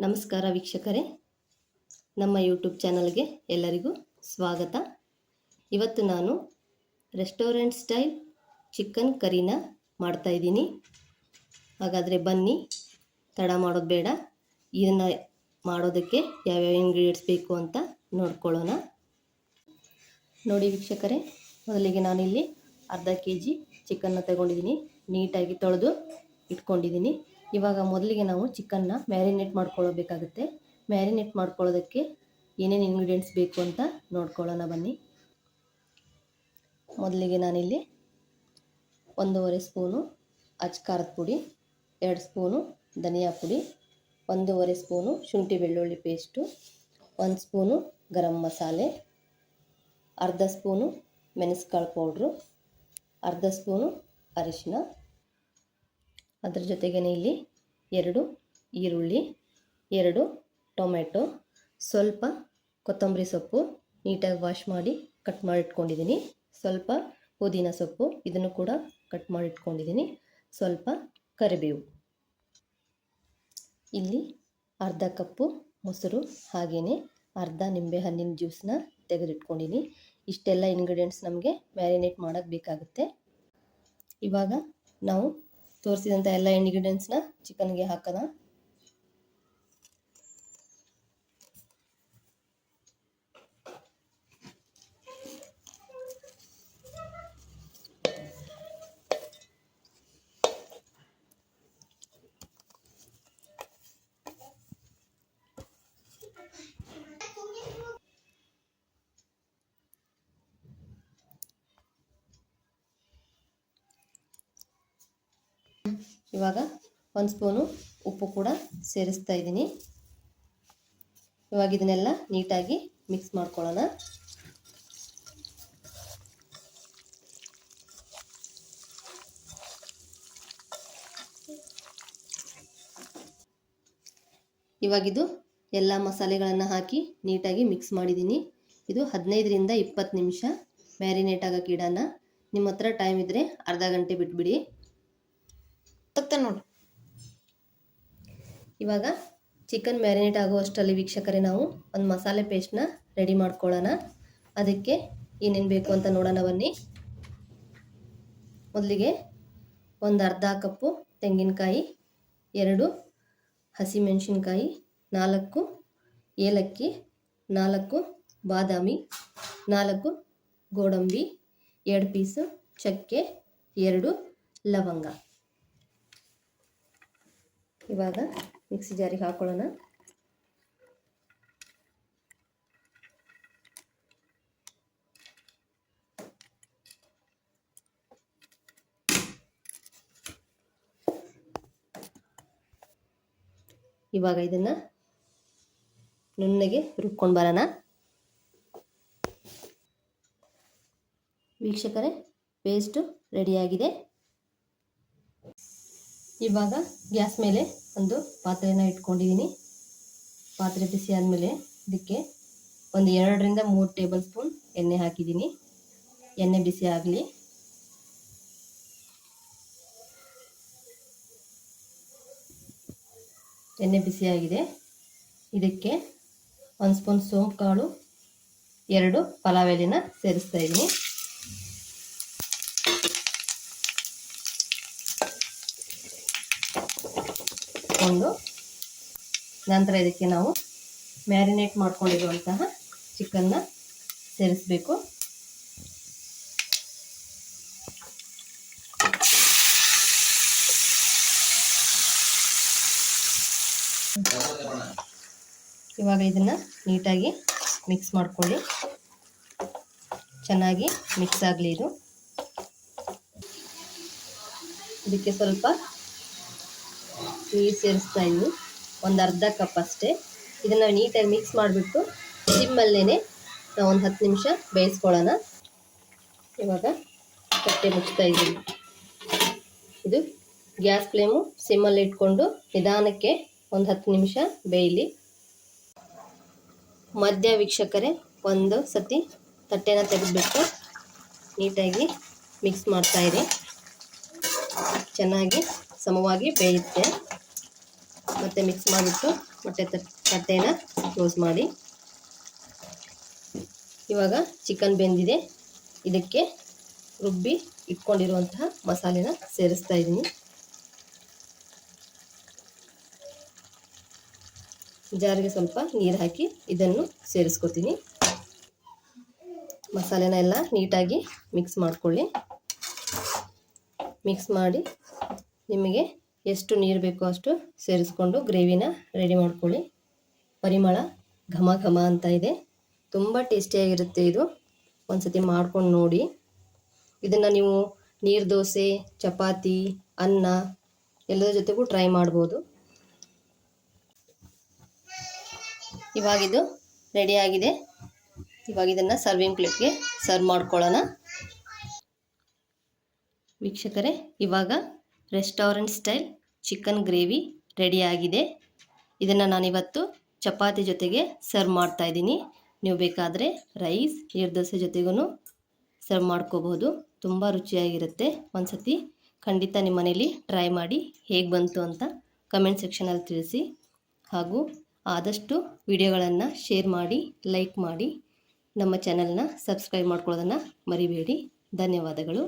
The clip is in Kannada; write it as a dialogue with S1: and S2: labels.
S1: ನಮಸ್ಕಾರ ವೀಕ್ಷಕರೇ, ನಮ್ಮ ಯೂಟ್ಯೂಬ್ ಚಾನಲ್ಗೆ ಎಲ್ಲರಿಗೂ ಸ್ವಾಗತ. ಇವತ್ತು ನಾನು ರೆಸ್ಟೋರೆಂಟ್ ಸ್ಟೈಲ್ ಚಿಕನ್ ಕರಿನ ಮಾಡ್ತಾಯಿದ್ದೀನಿ. ಹಾಗಾದರೆ ಬನ್ನಿ, ತಡ ಮಾಡೋದು ಬೇಡ, ಇದನ್ನು ಮಾಡೋದಕ್ಕೆ ಯಾವ್ಯಾವ ಇಂಗ್ರೀಡಿಯೆಂಟ್ಸ್ ಬೇಕು ಅಂತ ನೋಡ್ಕೊಳ್ಳೋಣ. ನೋಡಿ ವೀಕ್ಷಕರೇ, ಮೊದಲಿಗೆ ನಾನಿಲ್ಲಿ ಅರ್ಧ kg ಚಿಕನ್ನ ತಗೊಂಡಿದ್ದೀನಿ. ನೀಟಾಗಿ ತೊಳೆದು ಇಟ್ಕೊಂಡಿದ್ದೀನಿ. ಇವಾಗ ಮೊದಲಿಗೆ ನಾವು ಚಿಕನ್ನ ಮ್ಯಾರಿನೇಟ್ ಮಾಡ್ಕೊಳ್ಳಬೇಕಾಗುತ್ತೆ. ಮ್ಯಾರಿನೇಟ್ ಮಾಡ್ಕೊಳ್ಳೋದಕ್ಕೆ ಏನೇನು ಇಂಗ್ರೀಡಿಯೆಂಟ್ಸ್ ಬೇಕು ಅಂತ ನೋಡ್ಕೊಳ್ಳೋಣ ಬನ್ನಿ. ಮೊದಲಿಗೆ ನಾನಿಲ್ಲಿ 1.5 ಸ್ಪೂನು ಅಚ್ಕಾರದ ಪುಡಿ, 2 ಸ್ಪೂನು ಧನಿಯಾ ಪುಡಿ, 1.5 ಸ್ಪೂನು ಶುಂಠಿ ಬೆಳ್ಳುಳ್ಳಿ ಪೇಸ್ಟು, 1 ಸ್ಪೂನು ಗರಂ ಮಸಾಲೆ, ಅರ್ಧ ಸ್ಪೂನು ಮೆಣಸುಕಾಳು ಪೌಡ್ರು, ಅರ್ಧ ಸ್ಪೂನು ಅರಿಶಿನ, ಅದರ ಜೊತೆಗೇ ಇಲ್ಲಿ 2 ಈರುಳ್ಳಿ, 2 ಟೊಮೆಟೊ, ಸ್ವಲ್ಪ ಕೊತ್ತಂಬರಿ ಸೊಪ್ಪು ನೀಟಾಗಿ ವಾಶ್ ಮಾಡಿ ಕಟ್ ಮಾಡಿ ಇಟ್ಕೊಂಡಿದ್ದೀನಿ, ಸ್ವಲ್ಪ ಪುದೀನ ಸೊಪ್ಪು ಇದನ್ನು ಕೂಡ ಕಟ್ ಮಾಡಿ ಇಟ್ಕೊಂಡಿದ್ದೀನಿ, ಸ್ವಲ್ಪ ಕರಿಬೇವು, ಇಲ್ಲಿ ಅರ್ಧ ಕಪ್ಪು ಮೊಸರು, ಹಾಗೆಯೇ ಅರ್ಧ ನಿಂಬೆಹಣ್ಣಿನ ಜ್ಯೂಸನ್ನ ತೆಗೆದಿಟ್ಕೊಂಡಿದ್ದೀನಿ. ಇಷ್ಟೆಲ್ಲ ಇಂಗ್ರೀಡಿಯೆಂಟ್ಸ್ ನಮಗೆ ಮ್ಯಾರಿನೇಟ್ ಮಾಡೋಕ್ಕೆ ಬೇಕಾಗುತ್ತೆ. ಇವಾಗ ನಾವು ತೋರಿಸಿದಂಥ ಎಲ್ಲ ಇಂಗ್ರೀಡಿಯೆಂಟ್ಸ್ನ ಚಿಕನ್ಗೆ ಹಾಕೋಣ. ಇವಾಗ 1 ಸ್ಪೂನು ಉಪ್ಪು ಕೂಡ ಸೇರಿಸ್ತಾ ಇದ್ದೀನಿ. ಇವಾಗ ಇದನ್ನೆಲ್ಲ ನೀಟಾಗಿ ಮಿಕ್ಸ್ ಮಾಡ್ಕೊಳ್ಳೋಣ. ಇವಾಗಿದು ಎಲ್ಲ ಮಸಾಲೆಗಳನ್ನು ಹಾಕಿ ನೀಟಾಗಿ ಮಿಕ್ಸ್ ಮಾಡಿದ್ದೀನಿ. ಇದು 15ರಿಂದ 20 ನಿಮಿಷ ಮ್ಯಾರಿನೇಟ್ ಆಗೋಕ್ಕೆ ಇಡೋಣ. ನಿಮ್ಮ ಹತ್ರ ಟೈಮ್ ಇದ್ದರೆ ಅರ್ಧ ಗಂಟೆ ಬಿಟ್ಬಿಡಿ. ನೋಡಿ, ಇವಾಗ ಚಿಕನ್ ಮ್ಯಾರಿನೇಟ್ ಆಗುವಷ್ಟರಲ್ಲಿ ವೀಕ್ಷಕರೇ ನಾವು ಒಂದು ಮಸಾಲೆ ಪೇಸ್ಟ್ನ ರೆಡಿ ಮಾಡ್ಕೊಳ್ಳೋಣ. ಅದಕ್ಕೆ ಏನೇನು ಬೇಕು ಅಂತ ನೋಡೋಣ ಬನ್ನಿ. ಮೊದಲಿಗೆ ಒಂದು ಅರ್ಧ ಕಪ್ಪು ತೆಂಗಿನಕಾಯಿ, 2 ಹಸಿಮೆಣಸಿನ್ಕಾಯಿ, 4 ಏಲಕ್ಕಿ, 4 ಬಾದಾಮಿ, 4 ಗೋಡಂಬಿ, 2 ಪೀಸು ಚಕ್ಕೆ, 2 ಲವಂಗ. ಇವಾಗ ಮಿಕ್ಸಿ ಜಾರಿಗೆ ಹಾಕೊಳ್ಳೋಣ. ಇವಾಗ ಇದನ್ನ ನುಣ್ಣಗೆ ರುಬ್ಕೊಂಡು ಬರೋಣ. ವೀಕ್ಷಕರೇ, ಪೇಸ್ಟು ರೆಡಿಯಾಗಿದೆ. ಇವಾಗ ಗ್ಯಾಸ್ ಮೇಲೆ ಒಂದು ಪಾತ್ರೆನ ಇಟ್ಕೊಂಡಿದ್ದೀನಿ. ಪಾತ್ರೆ ಬಿಸಿ ಆದಮೇಲೆ ಇದಕ್ಕೆ ಒಂದು 2ರಿಂದ 3 ಟೇಬಲ್ ಸ್ಪೂನ್ ಎಣ್ಣೆ ಹಾಕಿದ್ದೀನಿ. ಎಣ್ಣೆ ಬಿಸಿ ಆಗಲಿ. ಎಣ್ಣೆ ಬಿಸಿಯಾಗಿದೆ. ಇದಕ್ಕೆ 1 ಸ್ಪೂನ್ ಸೋಂಪು ಕಾಳು, 2 ಪಲಾವ್ ಎಲೆನ ಸೇರಿಸ್ತಾ ಇದ್ದೀನಿ. ನಂತರ ಇದಕ್ಕೆ ನಾವು ಮ್ಯಾರಿನೇಟ್ ಮಾಡ್ಕೊಂಡಿರುವಂತಹ ಚಿಕನ್ನ ಸೇರಿಸಬೇಕು. ಇವಾಗ ಇದನ್ನ ನೀಟಾಗಿ ಮಿಕ್ಸ್ ಮಾಡ್ಕೊಳ್ಳಿ. ಚೆನ್ನಾಗಿ ಮಿಕ್ಸ್ ಆಗಲಿ ಇದು. ಇದಕ್ಕೆ ಸ್ವಲ್ಪ ನೀರು ಸೇರಿಸ್ತಾ ಇದ್ದೀನಿ, ಒಂದು ಅರ್ಧ ಕಪ್ ಅಷ್ಟೇ. ಇದನ್ನು ನೀಟಾಗಿ ಮಿಕ್ಸ್ ಮಾಡಿಬಿಟ್ಟು ಸಿಮ್ಮಲ್ಲೇ ನಾವು ಒಂದು 10 ನಿಮಿಷ ಬೇಯಿಸ್ಕೊಳ್ಳೋಣ. ಇವಾಗ ತಟ್ಟೆ ಮುಚ್ತಾ ಇದ್ದೀನಿ. ಇದು ಗ್ಯಾಸ್ ಫ್ಲೇಮು ಸಿಮ್ಮಲ್ಲಿ ಇಟ್ಕೊಂಡು ನಿಧಾನಕ್ಕೆ ಒಂದು 10 ನಿಮಿಷ ಬೇಯಲಿ. ಮಧ್ಯ ವೀಕ್ಷಕರೇ, ಒಂದು ಸತಿ ತಟ್ಟೆನ ತೆಗೆದುಬಿಟ್ಟು ನೀಟಾಗಿ ಮಿಕ್ಸ್ ಮಾಡ್ತಾಯಿರಿ. ಚೆನ್ನಾಗಿ ಸಮವಾಗಿ ಬೇಯುತ್ತೆ. ಮತ್ತು ಮಿಕ್ಸ್ ಮಾಡಿಬಿಟ್ಟು ತಟ್ಟೆನ ಕ್ಲೋಸ್ ಮಾಡಿ. ಇವಾಗ ಚಿಕನ್ ಬೆಂದಿದೆ. ಇದಕ್ಕೆ ರುಬ್ಬಿ ಇಟ್ಕೊಂಡಿರುವಂತಹ ಮಸಾಲೆನ ಸೇರಿಸ್ತಾ ಇದ್ದೀನಿ. ಜಾರಿಗೆ ಸ್ವಲ್ಪ ನೀರು ಹಾಕಿ ಇದನ್ನು ಸೇರಿಸ್ಕೊತೀನಿ. ಮಸಾಲೆನ ಎಲ್ಲ ನೀಟಾಗಿ ಮಿಕ್ಸ್ ಮಾಡ್ಕೊಳ್ಳಿ. ಮಿಕ್ಸ್ ಮಾಡಿ ನಿಮಗೆ ಎಷ್ಟು ನೀರು ಬೇಕೋ ಅಷ್ಟು ಸೇರಿಸ್ಕೊಂಡು ಗ್ರೇವಿನ ರೆಡಿ ಮಾಡ್ಕೊಳ್ಳಿ. ಪರಿಮಳ ಘಮ ಘಮ ಅಂತ ಇದೆ. ತುಂಬ ಟೇಸ್ಟಿಯಾಗಿರುತ್ತೆ ಇದು. ಒಂದ್ಸತಿ ಮಾಡ್ಕೊಂಡು ನೋಡಿ. ಇದನ್ನು ನೀವು ನೀರು ದೋಸೆ, ಚಪಾತಿ, ಅನ್ನ ಎಲ್ಲದರ ಜೊತೆಗೂ ಟ್ರೈ ಮಾಡ್ಬೋದು. ಇವಾಗಿದು ರೆಡಿಯಾಗಿದೆ. ಇವಾಗ ಇದನ್ನು ಸರ್ವಿಂಗ್ ಪ್ಲೇಟ್ಗೆ ಸರ್ವ್ ಮಾಡ್ಕೊಳ್ಳೋಣ. ವೀಕ್ಷಕರೇ, ಇವಾಗ ರೆಸ್ಟೋರೆಂಟ್ ಸ್ಟೈಲ್ ಚಿಕನ್ ಗ್ರೇವಿ ರೆಡಿಯಾಗಿದೆ. ಇದನ್ನು ನಾನಿವತ್ತು ಚಪಾತಿ ಜೊತೆಗೆ ಸರ್ವ್ ಮಾಡ್ತಾಯಿದ್ದೀನಿ. ನೀವು ಬೇಕಾದರೆ ರೈಸ್, ನೀರು ದೋಸೆ ಜೊತೆಗೂ ಸರ್ವ್ ಮಾಡ್ಕೋಬಹುದು. ತುಂಬ ರುಚಿಯಾಗಿರುತ್ತೆ. ಒಂದು ಸತಿ ಖಂಡಿತ ನಿಮ್ಮ ಮನೇಲಿ ಟ್ರೈ ಮಾಡಿ ಹೇಗೆ ಬಂತು ಅಂತ ಕಮೆಂಟ್ ಸೆಕ್ಷನಲ್ಲಿ ತಿಳಿಸಿ. ಹಾಗೂ ಆದಷ್ಟು ವಿಡಿಯೋಗಳನ್ನು ಶೇರ್ ಮಾಡಿ, ಲೈಕ್ ಮಾಡಿ, ನಮ್ಮ ಚಾನಲ್ನ ಸಬ್ಸ್ಕ್ರೈಬ್ ಮಾಡ್ಕೊಳ್ಳೋದನ್ನು ಮರಿಬೇಡಿ. ಧನ್ಯವಾದಗಳು.